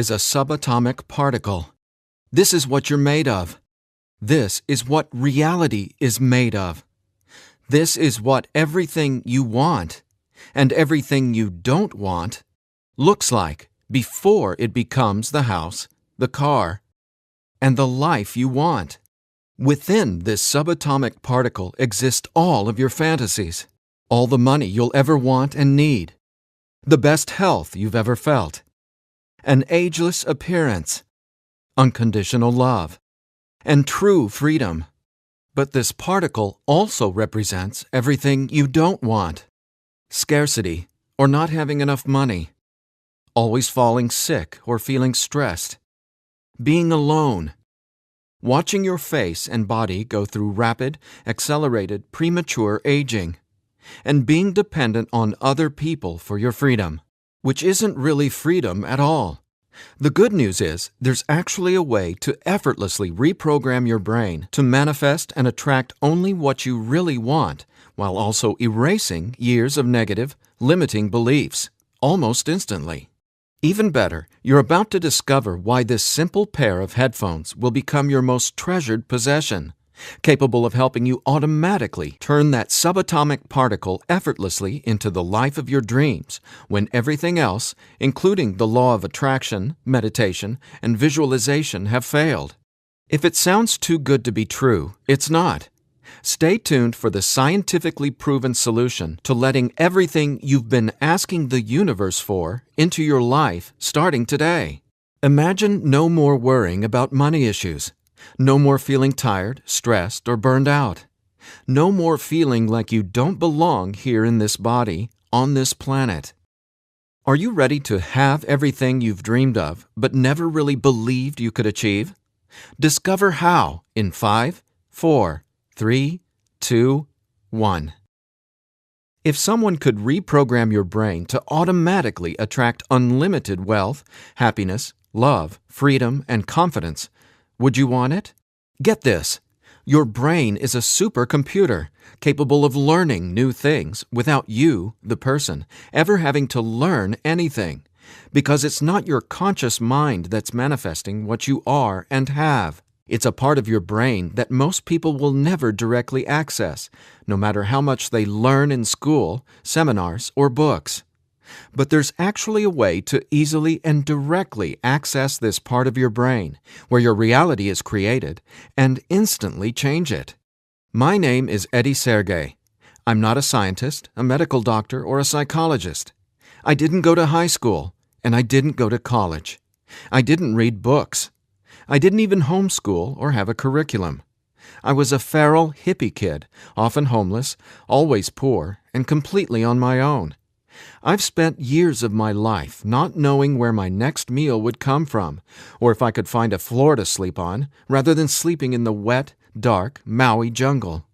is a subatomic particle. This is what you're made of. This is what reality is made of. This is what everything you want and everything you don't want looks like before it becomes the house, the car, and the life you want. Within this subatomic particle exist all of your fantasies, all the money you'll ever want and need, the best health you've ever felt, an ageless appearance, unconditional love, and true freedom. But this particle also represents everything you don't want: scarcity or not having enough money, always falling sick or feeling stressed, being alone, watching your face and body go through rapid, accelerated, premature aging, and being dependent on other people for your freedom, which isn't really freedom at all. The good news is there's actually a way to effortlessly reprogram your brain to manifest and attract only what you really want, while also erasing years of negative, limiting beliefs, almost instantly. Even better, you're about to discover why this simple pair of headphones will become your most treasured possession, capable of helping you automatically turn that subatomic particle effortlessly into the life of your dreams when everything else, including the law of attraction, meditation, and visualization, have failed. If it sounds too good to be true, it's not. Stay tuned for the scientifically proven solution to letting everything you've been asking the universe for into your life starting today. Imagine no more worrying about money issues. No more feeling tired, stressed, or burned out. No more feeling like you don't belong here in this body, on this planet. Are you ready to have everything you've dreamed of but never really believed you could achieve? Discover how in 5, 4, 3, 2, 1. If someone could reprogram your brain to automatically attract unlimited wealth, happiness, love, freedom, and confidence, would you want it? Get this. Your brain is a supercomputer capable of learning new things without you, the person, ever having to learn anything, because it's not your conscious mind that's manifesting what you are and have. It's a part of your brain that most people will never directly access, no matter how much they learn in school, seminars, or books. But there's actually a way to easily and directly access this part of your brain, where your reality is created, and instantly change it. My name is Eddie Sergey. I'm not a scientist, a medical doctor, or a psychologist. I didn't go to high school, and I didn't go to college. I didn't read books. I didn't even homeschool or have a curriculum. I was a feral hippie kid, often homeless, always poor, and completely on my own. I've spent years of my life not knowing where my next meal would come from, or if I could find a floor to sleep on, rather than sleeping in the wet, dark Maui jungle.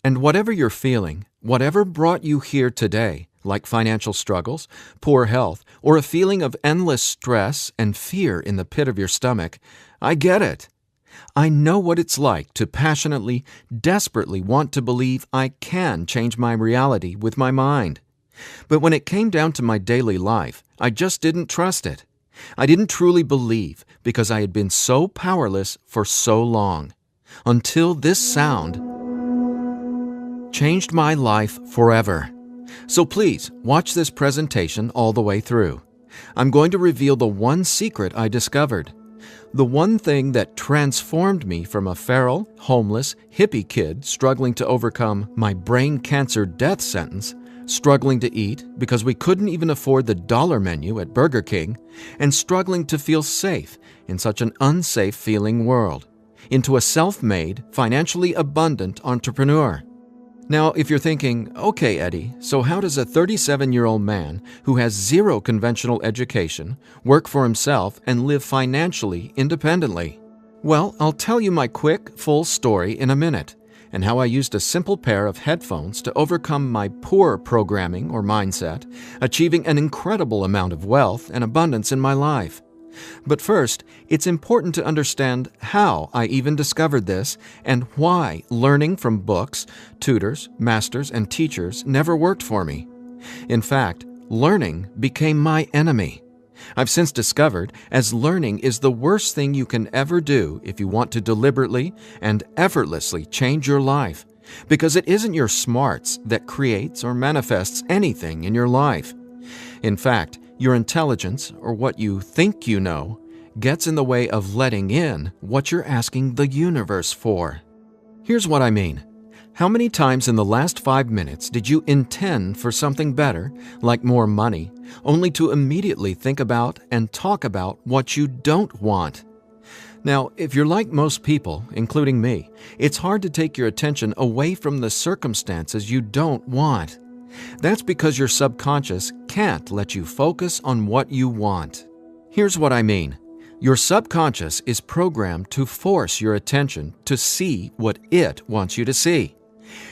And whatever you're feeling, whatever brought you here today, like financial struggles, poor health, or a feeling of endless stress and fear in the pit of your stomach, I get it. I know what it's like to passionately, desperately want to believe I can change my reality with my mind. But when it came down to my daily life, I just didn't trust it. I didn't truly believe because I had been so powerless for so long. Until this sound changed my life forever. So please, watch this presentation all the way through. I'm going to reveal the one secret I discovered. The one thing that transformed me from a feral, homeless, hippie kid struggling to overcome my brain cancer death sentence, struggling to eat because we couldn't even afford the dollar menu at Burger King, and struggling to feel safe in such an unsafe-feeling world, into a self-made, financially abundant entrepreneur. Now, if you're thinking, okay, Eddie, so how does a 37-year-old man who has zero conventional education work for himself and live financially independently? Well, I'll tell you my quick, full story in a minute, and how I used a simple pair of headphones to overcome my poor programming or mindset, achieving an incredible amount of wealth and abundance in my life. But first, it's important to understand how I even discovered this and why learning from books, tutors, masters, and teachers never worked for me. In fact, learning became my enemy. I've since discovered as learning is the worst thing you can ever do if you want to deliberately and effortlessly change your life, because it isn't your smarts that creates or manifests anything in your life. In fact, your intelligence, or what you think you know, gets in the way of letting in what you're asking the universe for. Here's what I mean. How many times in the last 5 minutes did you intend for something better, like more money, only to immediately think about and talk about what you don't want? Now, if you're like most people, including me, it's hard to take your attention away from the circumstances you don't want. That's because your subconscious can't let you focus on what you want. Here's what I mean. Your subconscious is programmed to force your attention to see what it wants you to see.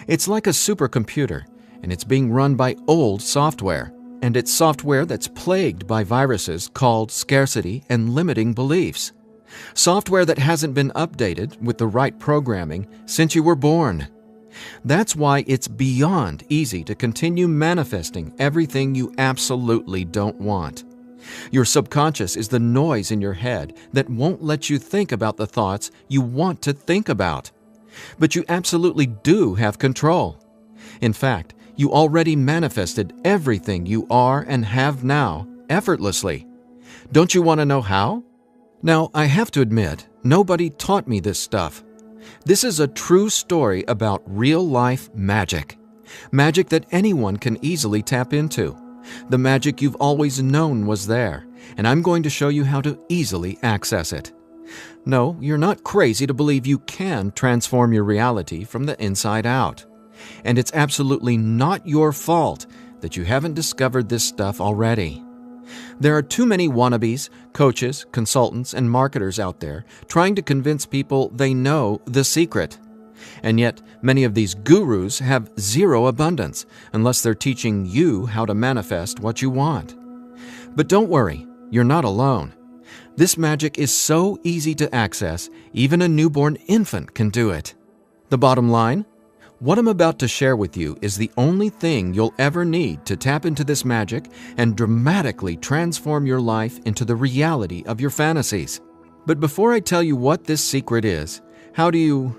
It's like a supercomputer, and it's being run by old software, and it's software that's plagued by viruses called scarcity and limiting beliefs. Software that hasn't been updated with the right programming since you were born. That's why it's beyond easy to continue manifesting everything you absolutely don't want. Your subconscious is the noise in your head that won't let you think about the thoughts you want to think about. But you absolutely do have control. In fact, you already manifested everything you are and have now effortlessly. Don't you want to know how? Now, I have to admit, nobody taught me this stuff. This is a true story about real-life magic. Magic that anyone can easily tap into. The magic you've always known was there, and I'm going to show you how to easily access it. No, you're not crazy to believe you can transform your reality from the inside out. And it's absolutely not your fault that you haven't discovered this stuff already. There are too many wannabes, coaches, consultants, and marketers out there trying to convince people they know the secret. And yet, many of these gurus have zero abundance unless they're teaching you how to manifest what you want. But don't worry, you're not alone. This magic is so easy to access, even a newborn infant can do it. The bottom line? What I'm about to share with you is the only thing you'll ever need to tap into this magic and dramatically transform your life into the reality of your fantasies. But before I tell you what this secret is, how do you,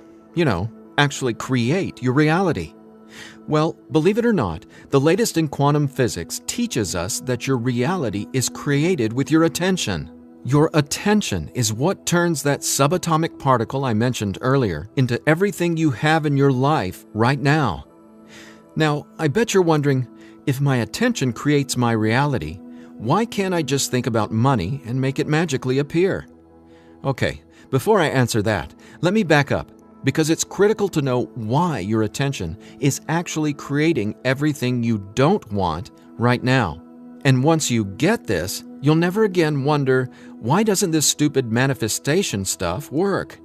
actually create your reality? Well, believe it or not, the latest in quantum physics teaches us that your reality is created with your attention. Your attention is what turns that subatomic particle I mentioned earlier into everything you have in your life right now. Now, I bet you're wondering, if my attention creates my reality, why can't I just think about money and make it magically appear? Okay, before I answer that, let me back up, because it's critical to know why your attention is actually creating everything you don't want right now. And once you get this, you'll never again wonder, why doesn't this stupid manifestation stuff work?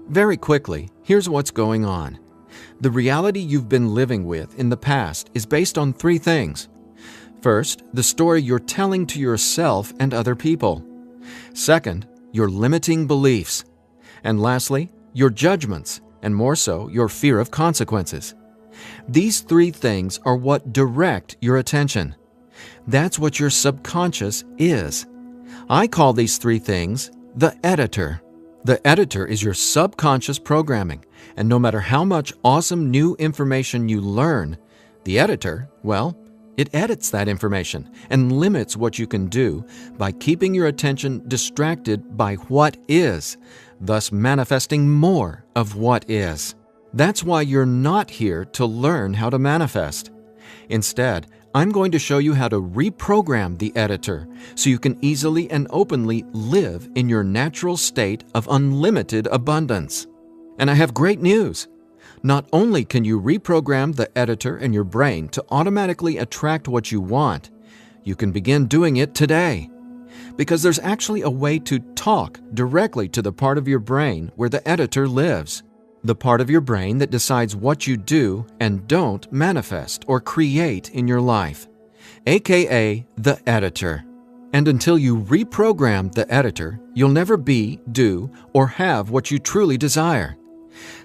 Very quickly, here's what's going on. The reality you've been living with in the past is based on 3 things. First, the story you're telling to yourself and other people. Second, your limiting beliefs. And lastly, your judgments, and more so, your fear of consequences. These 3 things are what direct your attention. That's what your subconscious is. I call these 3 things the editor. The editor is your subconscious programming, and no matter how much awesome new information you learn, the editor, well, it edits that information and limits what you can do by keeping your attention distracted by what is, thus manifesting more of what is. That's why you're not here to learn how to manifest. Instead, I'm going to show you how to reprogram the editor so you can easily and openly live in your natural state of unlimited abundance. And I have great news. Not only can you reprogram the editor in your brain to automatically attract what you want, you can begin doing it today. Because there's actually a way to talk directly to the part of your brain where the editor lives. The part of your brain that decides what you do and don't manifest or create in your life, aka the editor. And until you reprogram the editor, you'll never be, do, or have what you truly desire.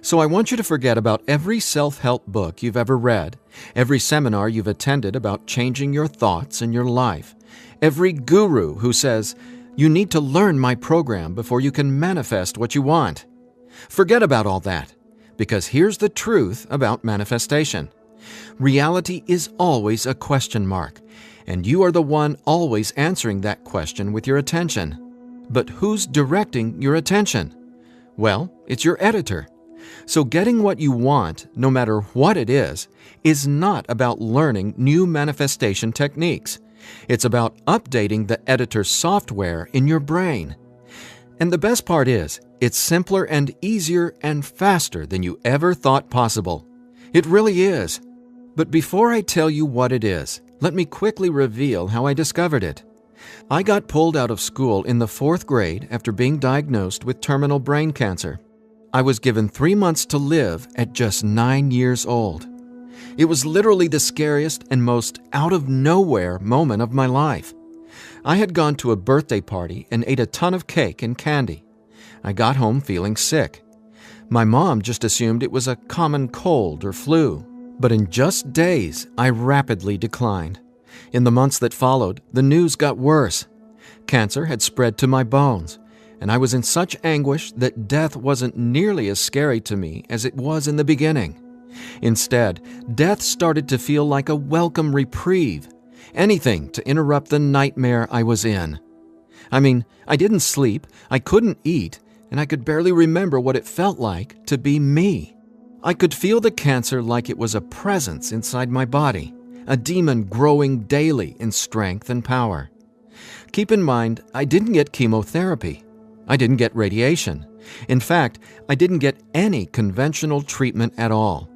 So I want you to forget about every self-help book you've ever read, every seminar you've attended about changing your thoughts and your life, Every guru who says, "You need to learn my program before you can manifest what you want." Forget about all that, because here's the truth about manifestation. Reality is always a question mark, and you are the one always answering that question with your attention. But who's directing your attention? Well, it's your editor. So getting what you want, no matter what it is not about learning new manifestation techniques. It's about updating the editor's software in your brain. And the best part is, it's simpler and easier and faster than you ever thought possible. It really is. But before I tell you what it is, let me quickly reveal how I discovered it. I got pulled out of school in the 4th grade after being diagnosed with terminal brain cancer. I was given 3 months to live at just 9 years old. It was literally the scariest and most out-of-nowhere moment of my life. I had gone to a birthday party and ate a ton of cake and candy. I got home feeling sick. My mom just assumed it was a common cold or flu. But in just days, I rapidly declined. In the months that followed, the news got worse. Cancer had spread to my bones, and I was in such anguish that death wasn't nearly as scary to me as it was in the beginning. Instead, death started to feel like a welcome reprieve, anything to interrupt the nightmare I was in. I mean, I didn't sleep, I couldn't eat, and I could barely remember what it felt like to be me. I could feel the cancer like it was a presence inside my body, a demon growing daily in strength and power. Keep in mind, I didn't get chemotherapy. I didn't get radiation. In fact, I didn't get any conventional treatment at all.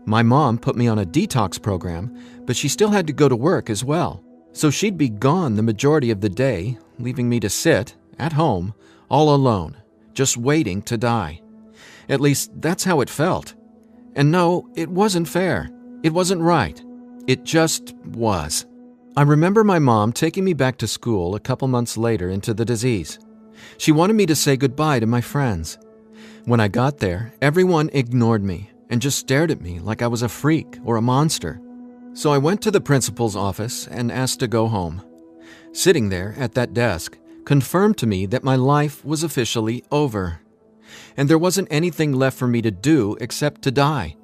My mom put me on a detox program, but she still had to go to work as well. So she'd be gone the majority of the day, leaving me to sit, at home, all alone, just waiting to die. At least, that's how it felt. And no, it wasn't fair. It wasn't right. It just was. I remember my mom taking me back to school a couple months later into the disease. She wanted me to say goodbye to my friends. When I got there, everyone ignored me and just stared at me like I was a freak or a monster. So I went to the principal's office and asked to go home. Sitting there at that desk confirmed to me that my life was officially over. And there wasn't anything left for me to do except to die.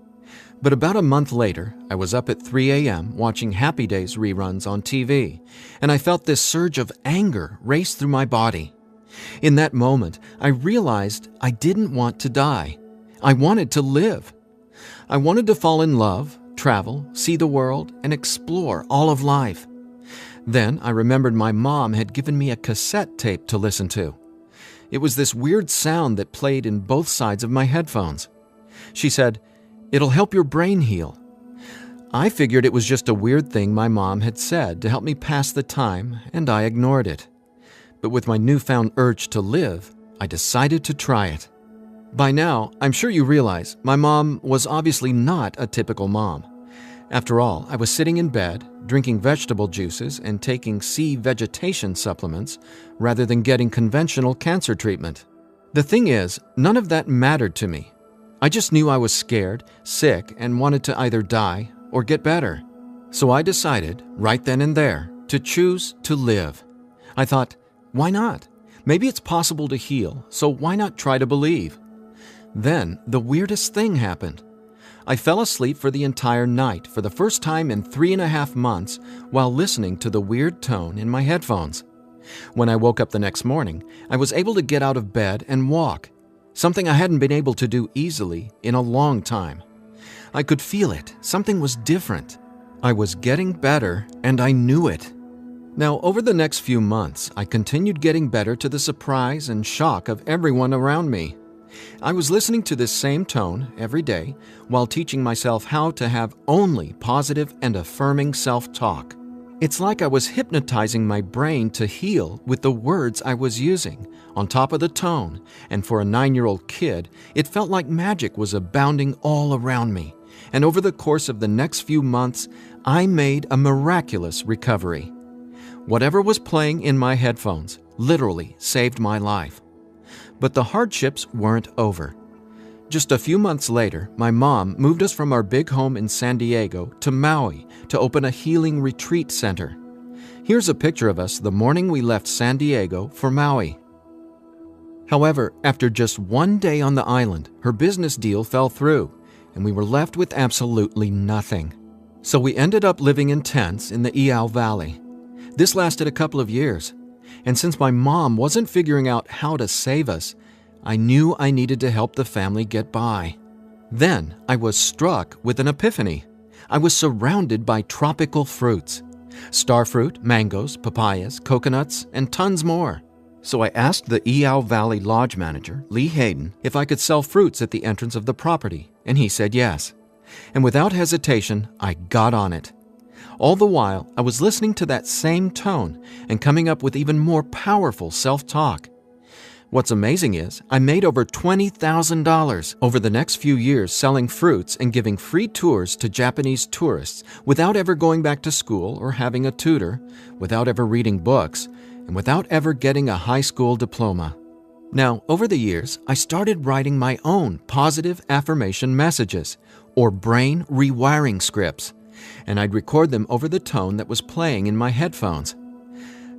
But about a month later, I was up at 3 a.m. watching Happy Days reruns on TV, and I felt this surge of anger race through my body. In that moment, I realized I didn't want to die. I wanted to live. I wanted to fall in love, travel, see the world, and explore all of life. Then I remembered my mom had given me a cassette tape to listen to. It was this weird sound that played in both sides of my headphones. She said, "It'll help your brain heal." I figured it was just a weird thing my mom had said to help me pass the time, and I ignored it. But with my newfound urge to live, I decided to try it. By now, I'm sure you realize my mom was obviously not a typical mom. After all, I was sitting in bed, drinking vegetable juices and taking sea vegetation supplements rather than getting conventional cancer treatment. The thing is, none of that mattered to me. I just knew I was scared, sick, and wanted to either die or get better. So I decided, right then and there, to choose to live. I thought, why not? Maybe it's possible to heal, so why not try to believe? Then, the weirdest thing happened. I fell asleep for the entire night for the first time in 3.5 months while listening to the weird tone in my headphones. When I woke up the next morning, I was able to get out of bed and walk, something I hadn't been able to do easily in a long time. I could feel it. Something was different. I was getting better, and I knew it. Now, over the next few months, I continued getting better to the surprise and shock of everyone around me. I was listening to this same tone every day while teaching myself how to have only positive and affirming self-talk. It's like I was hypnotizing my brain to heal with the words I was using, on top of the tone, and for a 9-year-old kid, it felt like magic was abounding all around me. And over the course of the next few months, I made a miraculous recovery. Whatever was playing in my headphones literally saved my life. But the hardships weren't over. Just a few months later, my mom moved us from our big home in San Diego to Maui to open a healing retreat center. Here's a picture of us the morning we left San Diego for Maui. However, after just one day on the island, her business deal fell through, and we were left with absolutely nothing. So we ended up living in tents in the Iyanla Valley. This lasted a couple of years, and since my mom wasn't figuring out how to save us, I knew I needed to help the family get by. Then I was struck with an epiphany. I was surrounded by tropical fruits: starfruit, mangoes, papayas, coconuts, and tons more. So I asked the Iyanla Valley Lodge manager, Lee Hayden, if I could sell fruits at the entrance of the property, and he said yes. And without hesitation, I got on it. All the while, I was listening to that same tone and coming up with even more powerful self-talk. What's amazing is I made over $20,000 over the next few years selling fruits and giving free tours to Japanese tourists without ever going back to school or having a tutor, without ever reading books, and without ever getting a high school diploma. Now, over the years, I started writing my own positive affirmation messages, or brain rewiring scripts, and I'd record them over the tone that was playing in my headphones.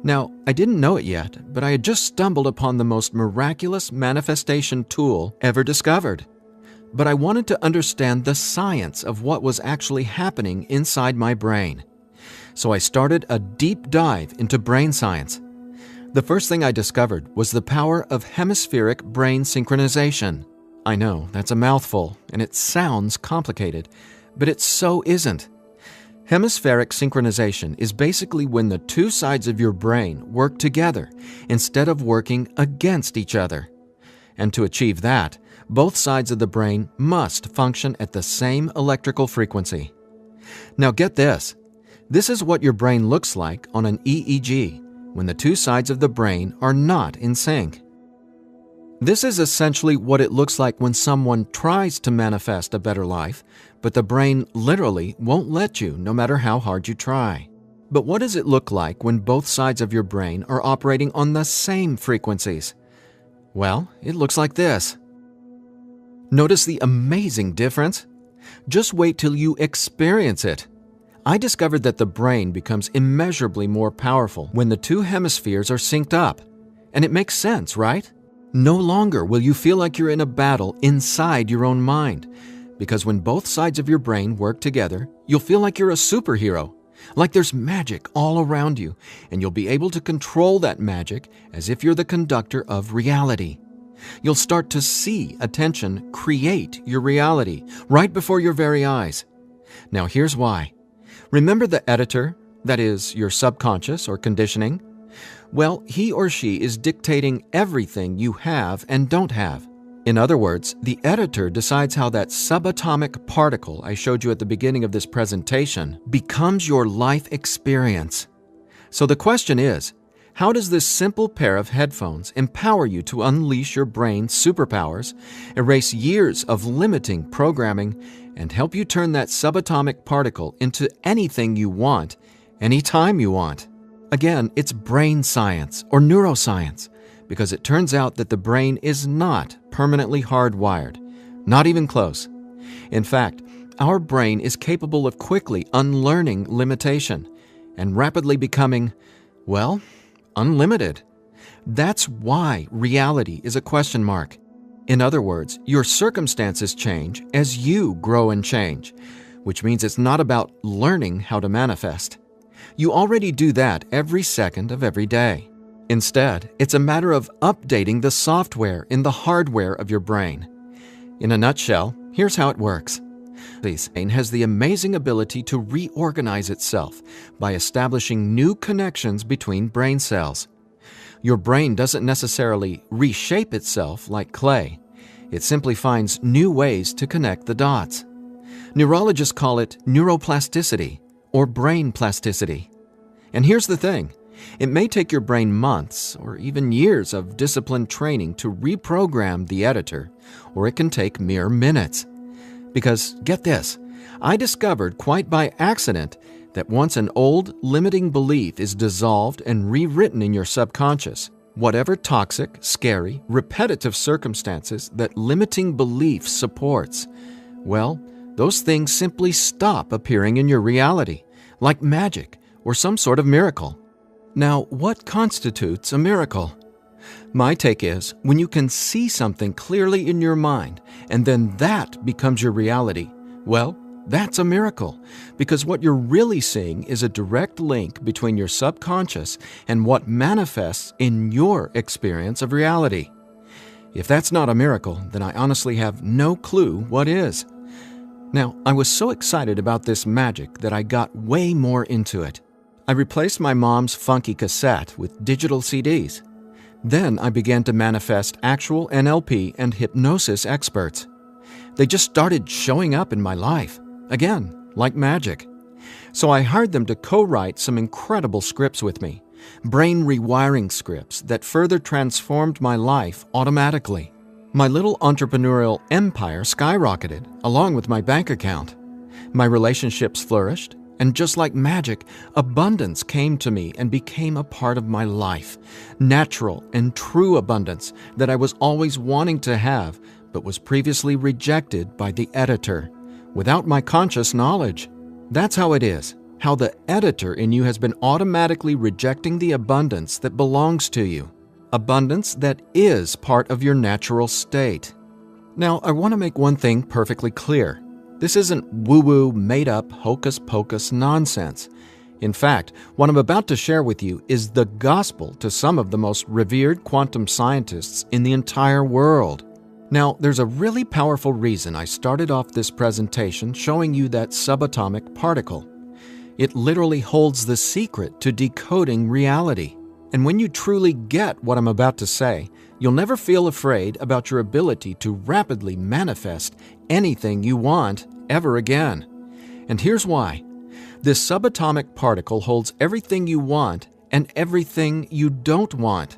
Now, I didn't know it yet, but I had just stumbled upon the most miraculous manifestation tool ever discovered. But I wanted to understand the science of what was actually happening inside my brain. So I started a deep dive into brain science. The first thing I discovered was the power of hemispheric brain synchronization. I know, that's a mouthful, and it sounds complicated, but it so isn't. Hemispheric synchronization is basically when the two sides of your brain work together instead of working against each other. And to achieve that, both sides of the brain must function at the same electrical frequency. Now get this. This is what your brain looks like on an EEG when the two sides of the brain are not in sync. This is essentially what it looks like when someone tries to manifest a better life, but the brain literally won't let you no matter how hard you try. But what does it look like when both sides of your brain are operating on the same frequencies? Well, it looks like this. Notice the amazing difference? Just wait till you experience it. I discovered that the brain becomes immeasurably more powerful when the two hemispheres are synced up. And it makes sense, right? No longer will you feel like you're in a battle inside your own mind, because when both sides of your brain work together, you'll feel like you're a superhero, like there's magic all around you, and you'll be able to control that magic as if you're the conductor of reality. You'll start to see attention create your reality right before your very eyes. Now here's why. Remember the editor, that is, your subconscious or conditioning? Well, he or she is dictating everything you have and don't have. In other words, the editor decides how that subatomic particle I showed you at the beginning of this presentation becomes your life experience. So the question is, how does this simple pair of headphones empower you to unleash your brain's superpowers, erase years of limiting programming, and help you turn that subatomic particle into anything you want, anytime you want? Again, it's brain science or neuroscience, because it turns out that the brain is not permanently hardwired, not even close. In fact, our brain is capable of quickly unlearning limitation and rapidly becoming, well, unlimited. That's why reality is a question mark. In other words, your circumstances change as you grow and change, which means it's not about learning how to manifest. You already do that every second of every day. Instead, it's a matter of updating the software in the hardware of your brain. In a nutshell, here's how it works. The brain has the amazing ability to reorganize itself by establishing new connections between brain cells. Your brain doesn't necessarily reshape itself like clay. It simply finds new ways to connect the dots. Neurologists call it neuroplasticity or brain plasticity. And here's the thing. It may take your brain months or even years of disciplined training to reprogram the editor, or it can take mere minutes. Because, get this, I discovered quite by accident that once an old, limiting belief is dissolved and rewritten in your subconscious, whatever toxic, scary, repetitive circumstances that limiting belief supports, well, those things simply stop appearing in your reality, like magic or some sort of miracle. Now, what constitutes a miracle? My take is when you can see something clearly in your mind and then that becomes your reality, well, that's a miracle, because what you're really seeing is a direct link between your subconscious and what manifests in your experience of reality. If that's not a miracle, then I honestly have no clue what is. Now, I was so excited about this magic that I got way more into it. I replaced my mom's funky cassette with digital CDs. Then I began to manifest actual NLP and hypnosis experts. They just started showing up in my life, again, like magic. So I hired them to co-write some incredible scripts with me, brain rewiring scripts that further transformed my life automatically. My little entrepreneurial empire skyrocketed, along with my bank account. My relationships flourished, and just like magic, abundance came to me and became a part of my life. Natural and true abundance that I was always wanting to have, but was previously rejected by the editor, without my conscious knowledge. That's how it is, how the editor in you has been automatically rejecting the abundance that belongs to you. Abundance that is part of your natural state. Now, I want to make one thing perfectly clear. This isn't woo-woo, made-up, hocus-pocus nonsense. In fact, what I'm about to share with you is the gospel to some of the most revered quantum scientists in the entire world. Now, there's a really powerful reason I started off this presentation showing you that subatomic particle. It literally holds the secret to decoding reality. And when you truly get what I'm about to say, you'll never feel afraid about your ability to rapidly manifest anything you want ever again. And here's why. This subatomic particle holds everything you want and everything you don't want.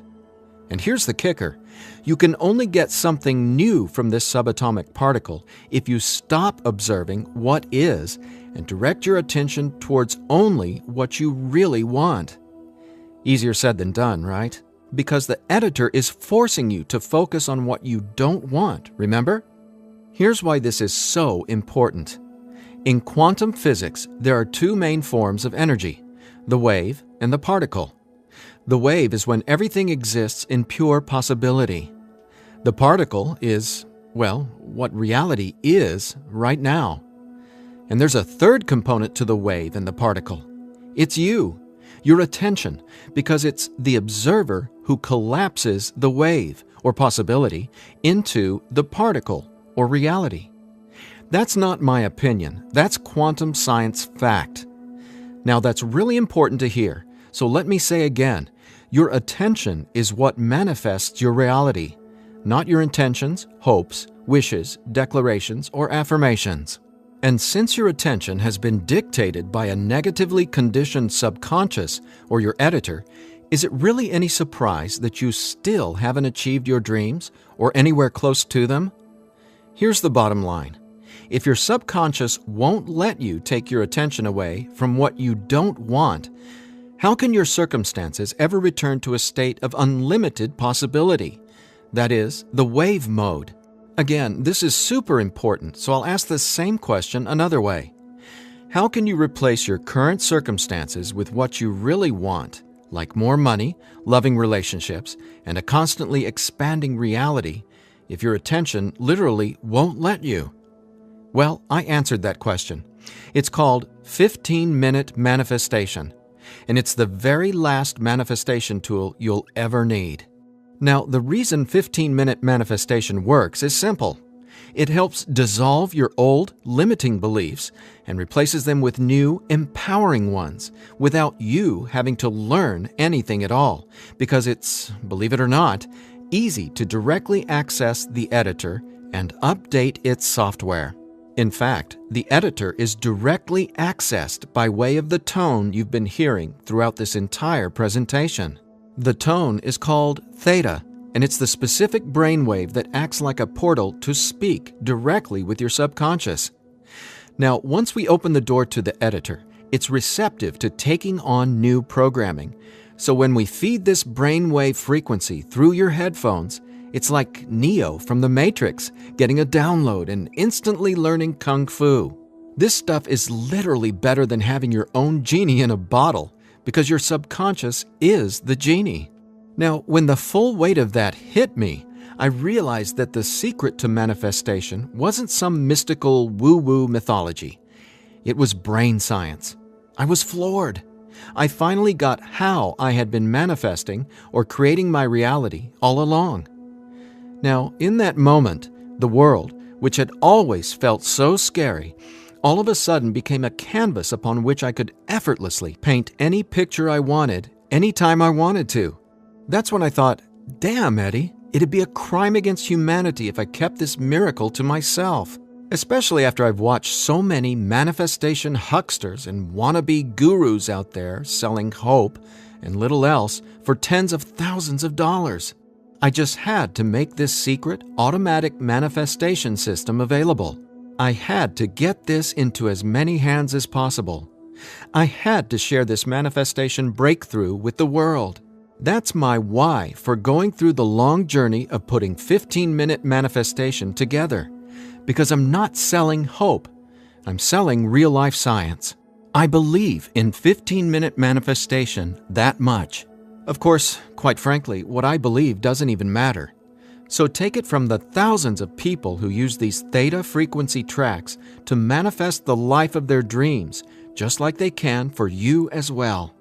And here's the kicker. You can only get something new from this subatomic particle if you stop observing what is and direct your attention towards only what you really want. Easier said than done, right? Because the editor is forcing you to focus on what you don't want, remember? Here's why this is so important. In quantum physics, there are two main forms of energy, the wave and the particle. The wave is when everything exists in pure possibility. The particle is, well, what reality is right now. And there's a third component to the wave and the particle. It's you. Your attention, because it's the observer who collapses the wave, or possibility, into the particle, or reality. That's not my opinion. That's quantum science fact. Now that's really important to hear, so let me say again, your attention is what manifests your reality, not your intentions, hopes, wishes, declarations, or affirmations. And since your attention has been dictated by a negatively conditioned subconscious or your editor, is it really any surprise that you still haven't achieved your dreams or anywhere close to them? Here's the bottom line. If your subconscious won't let you take your attention away from what you don't want, how can your circumstances ever return to a state of unlimited possibility? That is, the wave mode. Again, this is super important, so I'll ask the same question another way. How can you replace your current circumstances with what you really want, like more money, loving relationships, and a constantly expanding reality, if your attention literally won't let you? Well, I answered that question. It's called 15-minute manifestation, and it's the very last manifestation tool you'll ever need. Now, the reason 15-minute manifestation works is simple. It helps dissolve your old, limiting beliefs and replaces them with new, empowering ones without you having to learn anything at all, because it's, believe it or not, easy to directly access the editor and update its software. In fact, the editor is directly accessed by way of the tone you've been hearing throughout this entire presentation. The tone is called THETA, and it's the specific brainwave that acts like a portal to speak directly with your subconscious. Now, once we open the door to the editor, it's receptive to taking on new programming. So when we feed this brainwave frequency through your headphones, it's like Neo from the Matrix getting a download and instantly learning Kung Fu. This stuff is literally better than having your own genie in a bottle, because your subconscious is the genie. Now, when the full weight of that hit me, I realized that the secret to manifestation wasn't some mystical woo-woo mythology. It was brain science. I was floored. I finally got how I had been manifesting or creating my reality all along. Now, in that moment, the world, which had always felt so scary, all of a sudden became a canvas upon which I could effortlessly paint any picture I wanted, anytime I wanted to. That's when I thought, damn, Eddie, it'd be a crime against humanity if I kept this miracle to myself. Especially after I've watched so many manifestation hucksters and wannabe gurus out there selling hope and little else for tens of thousands of dollars. I just had to make this secret, automatic manifestation system available. I had to get this into as many hands as possible. I had to share this manifestation breakthrough with the world. That's my why for going through the long journey of putting 15-minute manifestation together. Because I'm not selling hope. I'm selling real-life science. I believe in 15-minute manifestation that much. Of course, quite frankly, what I believe doesn't even matter. So take it from the thousands of people who use these theta frequency tracks to manifest the life of their dreams, just like they can for you as well.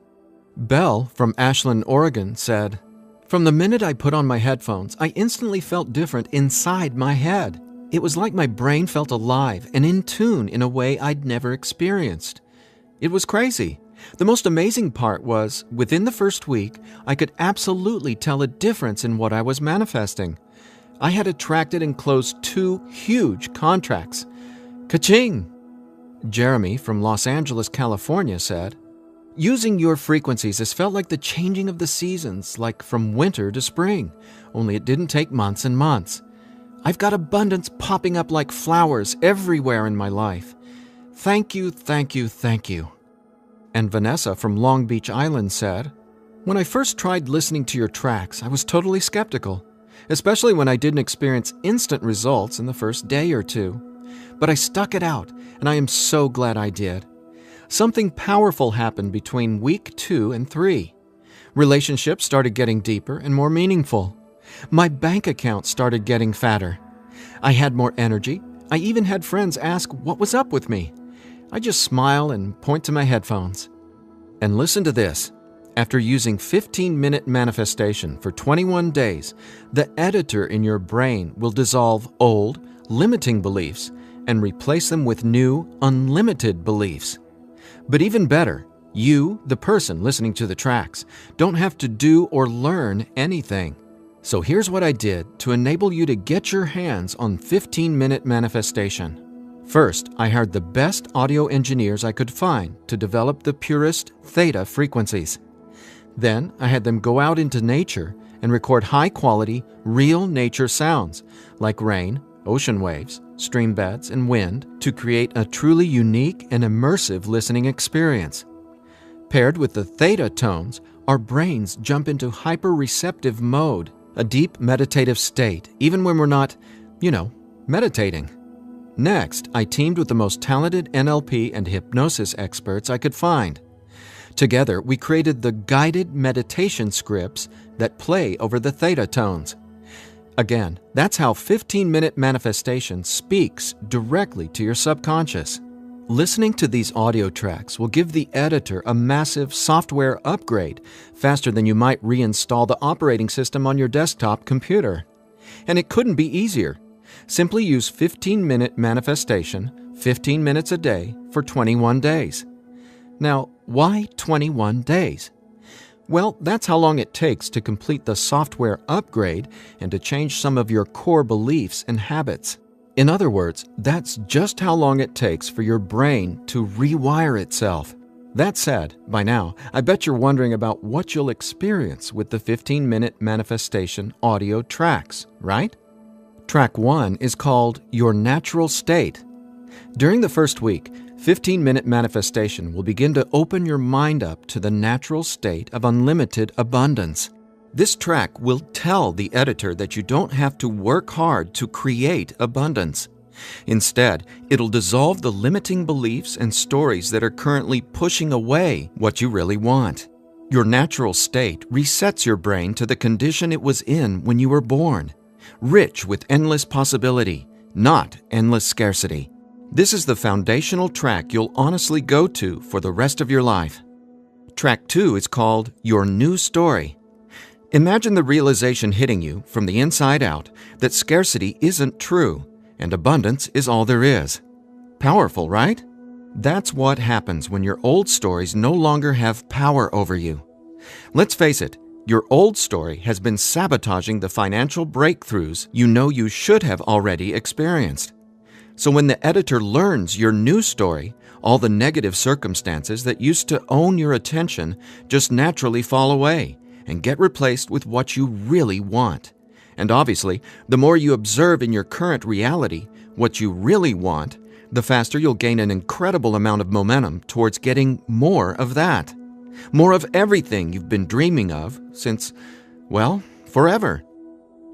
Belle from Ashland, Oregon said, "From the minute I put on my headphones, I instantly felt different inside my head. It was like my brain felt alive and in tune in a way I'd never experienced. It was crazy. The most amazing part was, within the first week, I could absolutely tell a difference in what I was manifesting. I had attracted and closed 2 huge contracts. Ka-ching!" Jeremy from Los Angeles, California said, "Using your frequencies has felt like the changing of the seasons, like from winter to spring, only it didn't take months and months. I've got abundance popping up like flowers everywhere in my life. Thank you, thank you, thank you." And Vanessa from Long Beach Island said, "When I first tried listening to your tracks, I was totally skeptical, especially when I didn't experience instant results in the first day or 2. But I stuck it out, and I am so glad I did. Something powerful happened between week 2 and 3. Relationships started getting deeper and more meaningful. My bank account started getting fatter. I had more energy. I even had friends ask what was up with me. I just smile and point to my headphones. And listen to this. After using 15-minute manifestation for 21 days, the editor in your brain will dissolve old, limiting beliefs and replace them with new, unlimited beliefs. But even better, you, the person listening to the tracks, don't have to do or learn anything. So here's what I did to enable you to get your hands on 15-minute manifestation. First, I hired the best audio engineers I could find to develop the purest theta frequencies. Then, I had them go out into nature and record high-quality, real nature sounds like rain, ocean waves, stream beds, and wind to create a truly unique and immersive listening experience. Paired with the theta tones, our brains jump into hyper-receptive mode, a deep meditative state, even when we're not, meditating. Next, I teamed with the most talented NLP and hypnosis experts I could find. Together, we created the guided meditation scripts that play over the theta tones. Again, that's how 15-minute manifestation speaks directly to your subconscious. Listening to these audio tracks will give the editor a massive software upgrade faster than you might reinstall the operating system on your desktop computer. And it couldn't be easier. Simply use 15-minute manifestation, 15 minutes a day for 21 days. Now, why 21 days? Well, that's how long it takes to complete the software upgrade and to change some of your core beliefs and habits. In other words, that's just how long it takes for your brain to rewire itself. That said, by now, I bet you're wondering about what you'll experience with the 15-minute manifestation audio tracks, right? Track 1 is called Your Natural State. During the first week, 15-minute manifestation will begin to open your mind up to the natural state of unlimited abundance. This track will tell the editor that you don't have to work hard to create abundance. Instead, it'll dissolve the limiting beliefs and stories that are currently pushing away what you really want. Your natural state resets your brain to the condition it was in when you were born, rich with endless possibility, not endless scarcity. This is the foundational track you'll honestly go to for the rest of your life. Track 2 is called Your New Story. Imagine the realization hitting you from the inside out that scarcity isn't true and abundance is all there is. Powerful, right? That's what happens when your old stories no longer have power over you. Let's face it, your old story has been sabotaging the financial breakthroughs you know you should have already experienced. So when the editor learns your new story, all the negative circumstances that used to own your attention just naturally fall away and get replaced with what you really want. And obviously, the more you observe in your current reality what you really want, the faster you'll gain an incredible amount of momentum towards getting more of that. More of everything you've been dreaming of since, well, forever.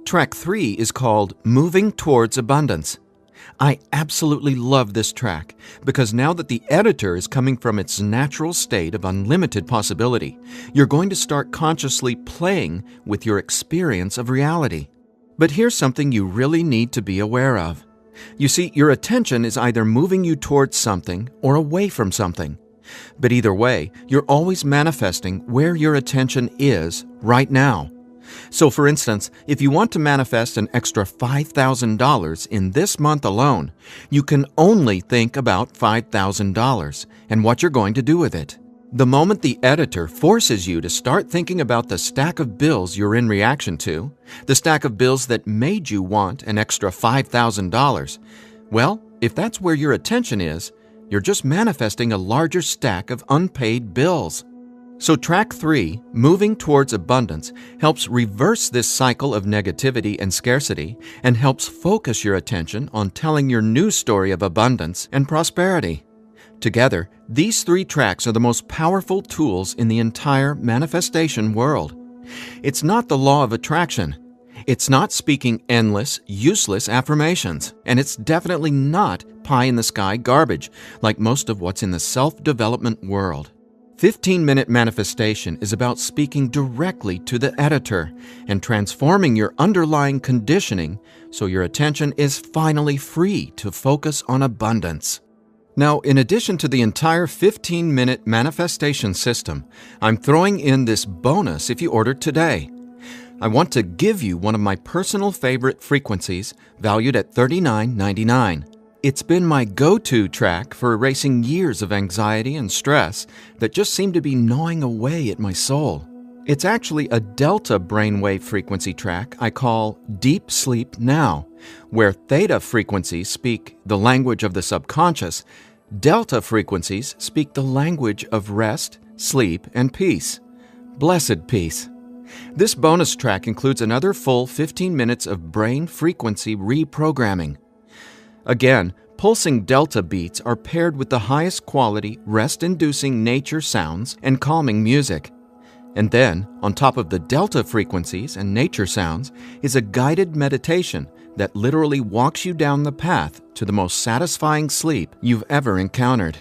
Track 3 is called Moving Towards Abundance. I absolutely love this track because now that the editor is coming from its natural state of unlimited possibility, you're going to start consciously playing with your experience of reality. But here's something you really need to be aware of. You see, your attention is either moving you towards something or away from something. But either way, you're always manifesting where your attention is right now. So for instance, if you want to manifest an extra $5,000 in this month alone, you can only think about $5,000 and what you're going to do with it. The moment the editor forces you to start thinking about the stack of bills you're in reaction to, the stack of bills that made you want an extra $5,000, well, if that's where your attention is, you're just manifesting a larger stack of unpaid bills. So track 3, Moving Towards Abundance, helps reverse this cycle of negativity and scarcity and helps focus your attention on telling your new story of abundance and prosperity. Together, these 3 tracks are the most powerful tools in the entire manifestation world. It's not the law of attraction. It's not speaking endless, useless affirmations. And it's definitely not pie-in-the-sky garbage like most of what's in the self-development world. 15-minute manifestation is about speaking directly to the editor and transforming your underlying conditioning so your attention is finally free to focus on abundance. Now, in addition to the entire 15-minute manifestation system, I'm throwing in this bonus if you order today. I want to give you one of my personal favorite frequencies valued at $39.99. It's been my go-to track for erasing years of anxiety and stress that just seem to be gnawing away at my soul. It's actually a delta brainwave frequency track I call Deep Sleep Now, where theta frequencies speak the language of the subconscious, delta frequencies speak the language of rest, sleep, and peace. Blessed peace. This bonus track includes another full 15 minutes of brain frequency reprogramming. Again, pulsing delta beats are paired with the highest quality, rest-inducing nature sounds and calming music. And then, on top of the delta frequencies and nature sounds, is a guided meditation that literally walks you down the path to the most satisfying sleep you've ever encountered.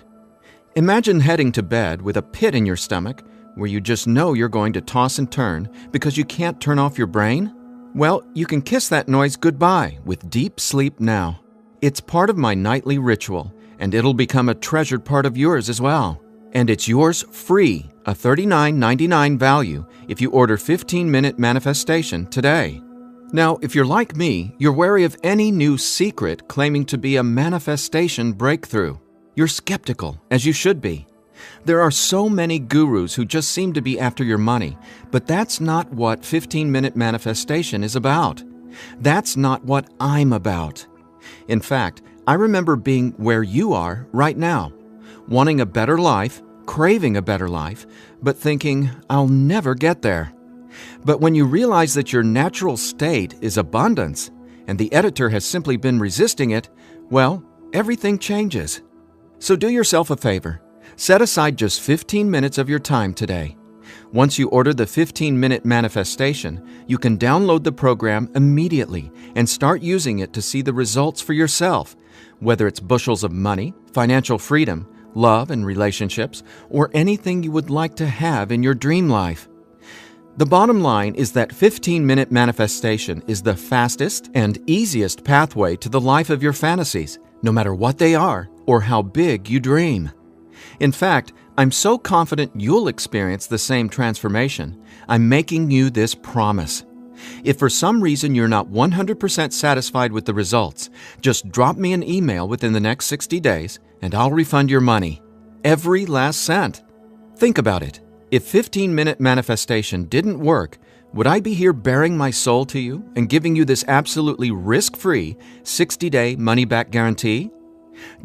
Imagine heading to bed with a pit in your stomach where you just know you're going to toss and turn because you can't turn off your brain? Well, you can kiss that noise goodbye with Deep Sleep Now. It's part of my nightly ritual, and it'll become a treasured part of yours as well. And it's yours free, a $39.99 value, if you order 15-minute manifestation today. Now, if you're like me, you're wary of any new secret claiming to be a manifestation breakthrough. You're skeptical, as you should be. There are so many gurus who just seem to be after your money, but that's not what 15-minute manifestation is about. That's not what I'm about. In fact, I remember being where you are right now, wanting a better life, craving a better life, but thinking, I'll never get there. But when you realize that your natural state is abundance, and the editor has simply been resisting it, well, everything changes. So do yourself a favor. Set aside just 15 minutes of your time today. Once you order the 15-minute manifestation, you can download the program immediately and start using it to see the results for yourself, whether it's bushels of money, financial freedom, love and relationships, or anything you would like to have in your dream life. The bottom line is that 15-minute manifestation is the fastest and easiest pathway to the life of your fantasies, no matter what they are or how big you dream. In fact, I'm so confident you'll experience the same transformation, I'm making you this promise. If for some reason you're not 100% satisfied with the results, just drop me an email within the next 60 days and I'll refund your money. Every last cent. Think about it. If 15-minute manifestation didn't work, would I be here bearing my soul to you and giving you this absolutely risk-free 60-day money-back guarantee?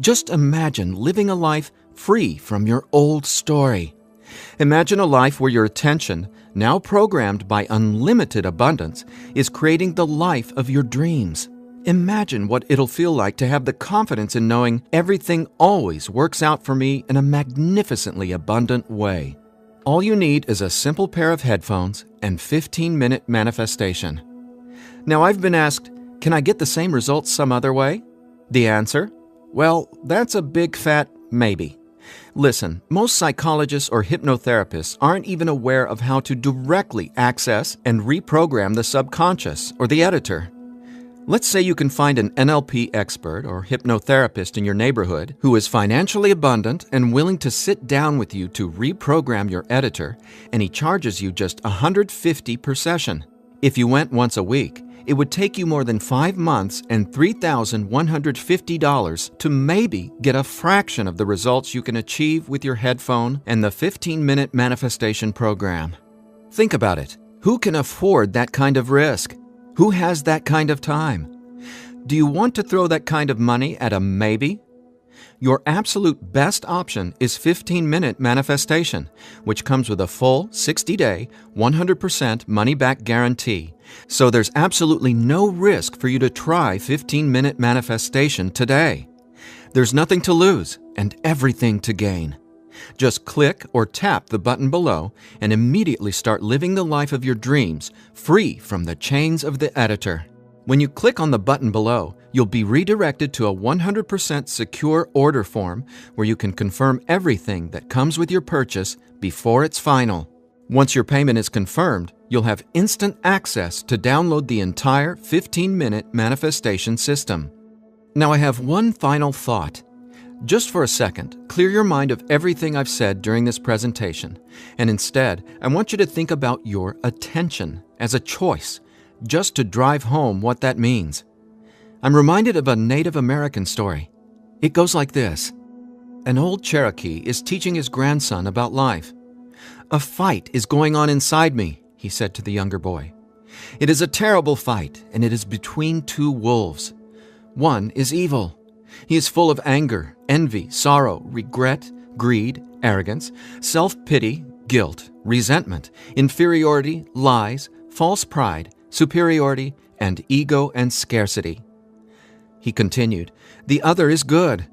Just imagine living a life free from your old story. Imagine a life where your attention, now programmed by unlimited abundance, is creating the life of your dreams. Imagine what it'll feel like to have the confidence in knowing everything always works out for me in a magnificently abundant way. All you need is a simple pair of headphones and 15-minute manifestation. Now, I've been asked, can I get the same results some other way? The answer? Well, that's a big fat maybe. Listen, most psychologists or hypnotherapists aren't even aware of how to directly access and reprogram the subconscious or the editor. Let's say you can find an NLP expert or hypnotherapist in your neighborhood who is financially abundant and willing to sit down with you to reprogram your editor, and he charges you just $150 per session. If you went once a week, it would take you more than 5 months and $3,150 to maybe get a fraction of the results you can achieve with your headphone and the 15-minute manifestation program. Think about it. Who can afford that kind of risk? Who has that kind of time? Do you want to throw that kind of money at a maybe? Your absolute best option is 15-minute manifestation, which comes with a full 60-day, 100% money-back guarantee. So there's absolutely no risk for you to try 15-minute manifestation today. There's nothing to lose and everything to gain. Just click or tap the button below and immediately start living the life of your dreams, free from the chains of the editor. When you click on the button below, you'll be redirected to a 100% secure order form where you can confirm everything that comes with your purchase before it's final. Once your payment is confirmed, you'll have instant access to download the entire 15-minute manifestation system. Now I have one final thought. Just for a second, clear your mind of everything I've said during this presentation, and instead, I want you to think about your attention as a choice, just to drive home what that means. I'm reminded of a Native American story. It goes like this. An old Cherokee is teaching his grandson about life. "A fight is going on inside me," he said to the younger boy. "It is a terrible fight, and it is between two wolves. One is evil. He is full of anger, envy, sorrow, regret, greed, arrogance, self-pity, guilt, resentment, inferiority, lies, false pride, superiority, and ego and scarcity." He continued, "The other is good.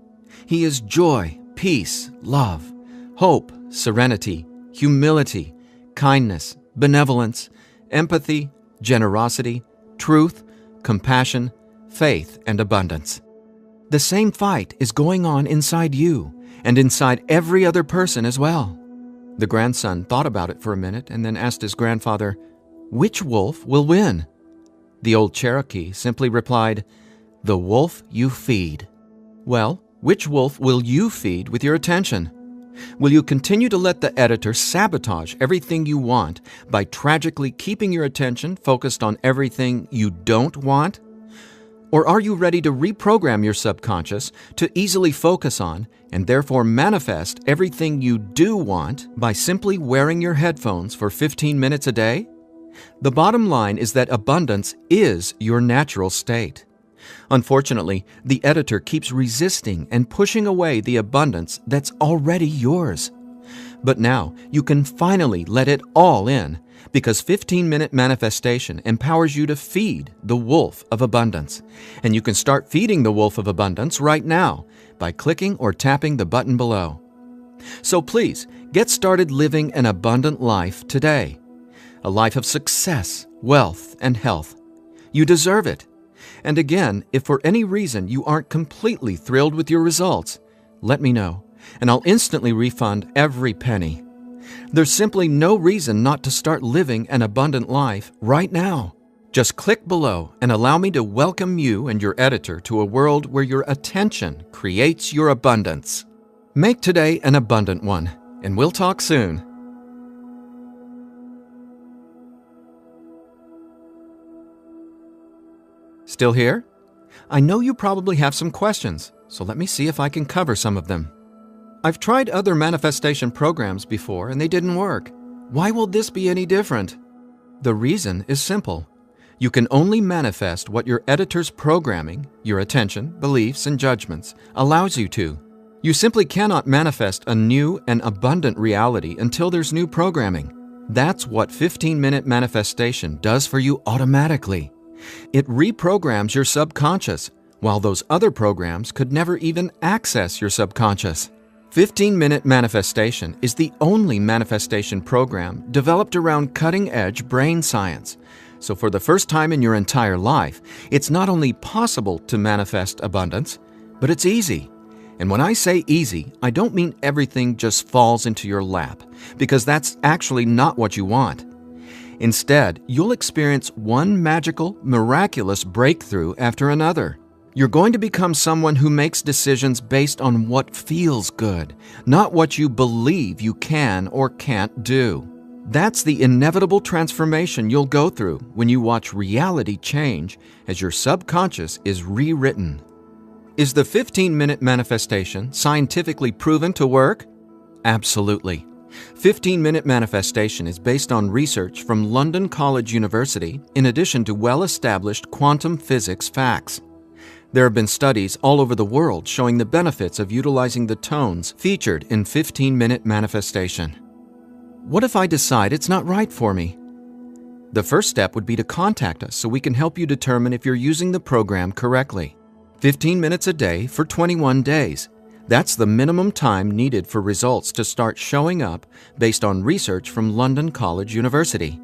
He is joy, peace, love, hope, serenity, humility, kindness, benevolence, empathy, generosity, truth, compassion, faith, and abundance. The same fight is going on inside you and inside every other person as well." The grandson thought about it for a minute and then asked his grandfather, "Which wolf will win?" The old Cherokee simply replied, "The wolf you feed." Well, which wolf will you feed with your attention? Will you continue to let the editor sabotage everything you want by tragically keeping your attention focused on everything you don't want? Or are you ready to reprogram your subconscious to easily focus on and therefore manifest everything you do want by simply wearing your headphones for 15 minutes a day? The bottom line is that abundance is your natural state. Unfortunately, the editor keeps resisting and pushing away the abundance that's already yours. But now you can finally let it all in, because 15-minute manifestation empowers you to feed the wolf of abundance. And you can start feeding the wolf of abundance right now by clicking or tapping the button below. So please, get started living an abundant life today. A life of success, wealth, and health. You deserve it. And again, if for any reason you aren't completely thrilled with your results, let me know. and I'll instantly refund every penny. There's simply no reason not to start living an abundant life right now. Just click below and allow me to welcome you and your editor to a world where your attention creates your abundance. Make today an abundant one, and we'll talk soon. Still here? I know you probably have some questions, so let me see if I can cover some of them. I've tried other manifestation programs before and they didn't work. Why will this be any different? The reason is simple. You can only manifest what your editor's programming, your attention, beliefs, and judgments allows you to. You simply cannot manifest a new and abundant reality until there's new programming. That's what 15-minute manifestation does for you automatically. It reprograms your subconscious, while those other programs could never even access your subconscious. 15-minute manifestation is the only manifestation program developed around cutting-edge brain science. So for the first time in your entire life, it's not only possible to manifest abundance, but it's easy. And when I say easy, I don't mean everything just falls into your lap, because that's actually not what you want. Instead, you'll experience one magical, miraculous breakthrough after another. You're going to become someone who makes decisions based on what feels good, not what you believe you can or can't do. That's the inevitable transformation you'll go through when you watch reality change as your subconscious is rewritten. Is the 15-minute manifestation scientifically proven to work? Absolutely. 15-minute manifestation is based on research from London College University in addition to well-established quantum physics facts. There have been studies all over the world showing the benefits of utilizing the tones featured in 15-minute manifestation. What if I decide it's not right for me? The first step would be to contact us so we can help you determine if you're using the program correctly. 15 minutes a day for 21 days. That's the minimum time needed for results to start showing up based on research from London College University.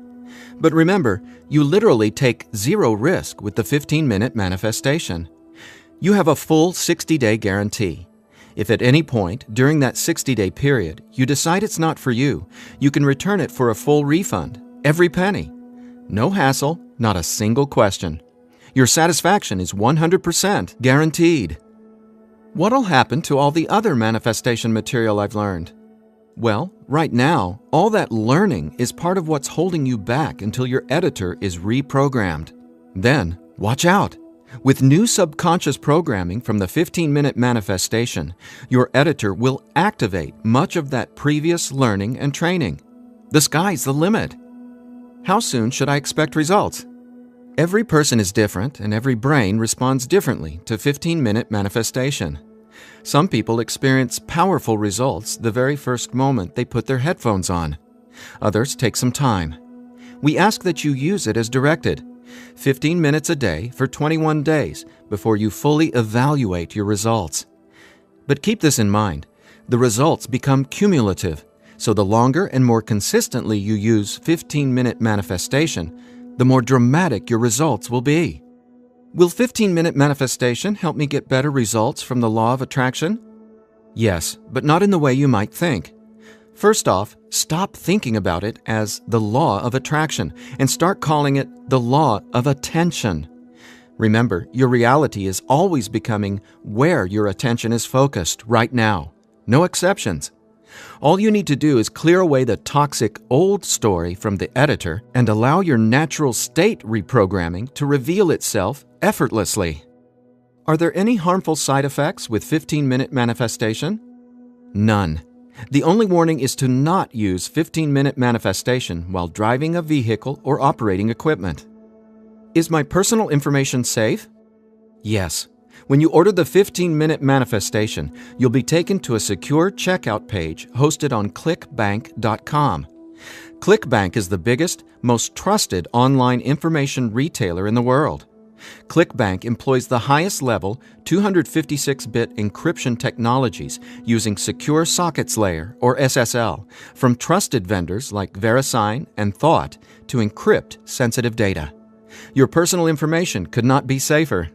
But remember, you literally take zero risk with the 15-minute manifestation. You have a full 60-day guarantee. If at any point during that 60-day period you decide it's not for you, you can return it for a full refund, every penny. No hassle, not a single question. Your satisfaction is 100% guaranteed. What'll happen to all the other manifestation material I've learned? Well, right now, all that learning is part of what's holding you back until your editor is reprogrammed. Then, watch out! With new subconscious programming from the 15-minute manifestation, your editor will activate much of that previous learning and training. The sky's the limit. How soon should I expect results? Every person is different and every brain responds differently to 15-minute manifestation. Some people experience powerful results the very first moment they put their headphones on. Others take some time. We ask that you use it as directed, 15 minutes a day for 21 days before you fully evaluate your results. But keep this in mind, the results become cumulative, so the longer and more consistently you use 15-minute manifestation, the more dramatic your results will be. Will 15-minute manifestation help me get better results from the law of attraction? Yes, but not in the way you might think. First off, stop thinking about it as the law of attraction and start calling it the law of attention. Remember, your reality is always becoming where your attention is focused right now. No exceptions. All you need to do is clear away the toxic old story from the editor and allow your natural state reprogramming to reveal itself effortlessly. Are there any harmful side effects with 15-minute manifestation? None. The only warning is to not use 15-minute manifestation while driving a vehicle or operating equipment. Is my personal information safe? Yes. When you order the 15-minute manifestation, you'll be taken to a secure checkout page hosted on clickbank.com. ClickBank is the biggest, most trusted online information retailer in the world. ClickBank employs the highest level 256-bit encryption technologies using Secure Sockets Layer, or SSL, from trusted vendors like VeriSign and THETA to encrypt sensitive data. Your personal information could not be safer.